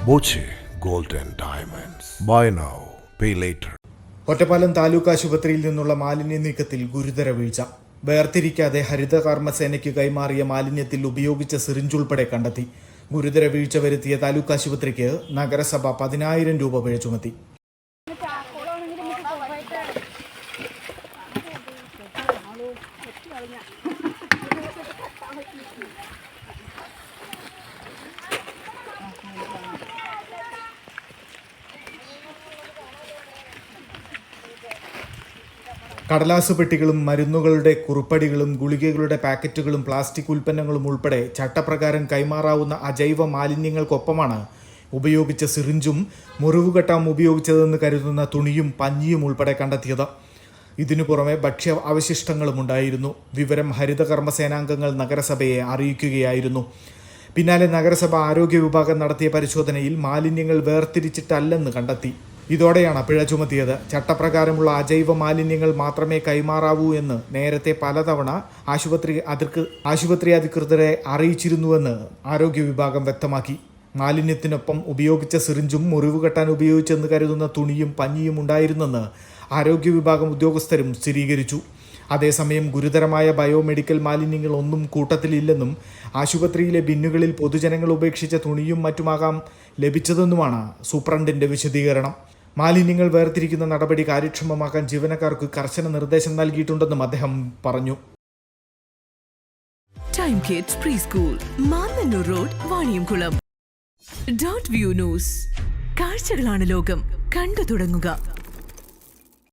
Boche gold and diamonds. Buy now pay later. Ottapalam taluk ആശുപത്രിയിൽ നിന്നുള്ള മാലിന്യ നീക്കത്തിൽ ഗുരുതര വീഴ്ച. വേർതിരിക്കാതെ ഹരിതകർമ്മസേനയ്ക്ക് കൈമാറിയ മാലിന്യത്തിൽ ഉപയോഗിച്ച സിറിഞ്ച് ഉൾപ്പെടെ കണ്ടെത്തി. ഗുരുതര വീഴ്ച വരുത്തിയ താലൂക്ക് ആശുപത്രിക്ക് നഗരസഭ 10,000 രൂപ പിഴ ചുമത്തി. കടലാസ് പെട്ടികളും മരുന്നുകളുടെ കുറുപ്പടികളും ഗുളികകളുടെ പാക്കറ്റുകളും പ്ലാസ്റ്റിക് ഉൽപ്പന്നങ്ങളും ഉൾപ്പെടെ ചട്ടപ്രകാരം കൈമാറാവുന്ന അജൈവ മാലിന്യങ്ങൾക്കൊപ്പമാണ് ഉപയോഗിച്ച സിറിഞ്ചും മുറിവുകെട്ടാൻ ഉപയോഗിച്ചതെന്ന് കരുതുന്ന തുണിയും പഞ്ഞിയും ഉൾപ്പെടെ കണ്ടെത്തിയത്. ഇതിനു പുറമെ ഭക്ഷ്യ അവശിഷ്ടങ്ങളും ഉണ്ടായിരുന്നു. വിവരം ഹരിതകർമ്മസേനാംഗങ്ങൾ നഗരസഭയെ അറിയിക്കുകയായിരുന്നു. പിന്നാലെ നഗരസഭ ആരോഗ്യ വിഭാഗം നടത്തിയ പരിശോധനയിൽ മാലിന്യങ്ങൾ വേർതിരിച്ചിട്ടല്ലെന്ന് കണ്ടെത്തി. ഇതോടെയാണ് പിഴ ചുമത്തിയത്. ചട്ടപ്രകാരമുള്ള അജൈവ മാലിന്യങ്ങൾ മാത്രമേ കൈമാറാവൂ എന്ന് നേരത്തെ പലതവണ ആശുപത്രി അധികൃതരെ അറിയിച്ചിരുന്നുവെന്ന് ആരോഗ്യ വിഭാഗം വ്യക്തമാക്കി. മാലിന്യത്തിനൊപ്പം ഉപയോഗിച്ച സിറിഞ്ചും മുറിവുകെട്ടാൻ ഉപയോഗിച്ചെന്ന് കരുതുന്ന തുണിയും പഞ്ഞിയും ഉണ്ടായിരുന്നെന്ന് ആരോഗ്യ വിഭാഗം ഉദ്യോഗസ്ഥരും സ്ഥിരീകരിച്ചു. അതേസമയം ഗുരുതരമായ ബയോമെഡിക്കൽ മാലിന്യങ്ങൾ ഒന്നും കൂട്ടത്തിലില്ലെന്നും ആശുപത്രിയിലെ ബിന്നുകളിൽ പൊതുജനങ്ങൾ ഉപേക്ഷിച്ച തുണിയും മറ്റുമാകാം ലഭിച്ചതെന്നുമാണ് സൂപ്രണ്ടിന്റെ വിശദീകരണം. മാലിന്യങ്ങൾ വേർതിരിക്കുന്ന നടപടി കാര്യക്ഷമമാക്കാൻ ജീവനക്കാർക്ക് കർശന നിർദ്ദേശം നൽകിയിട്ടുണ്ടെന്നും അദ്ദേഹം പറഞ്ഞു. Time kids pre school, Mannannur road, Vaniyamkulam. .View news. കാഴ്ചകളാണ് ലോകം, കണ്ടു തുടങ്ങുക.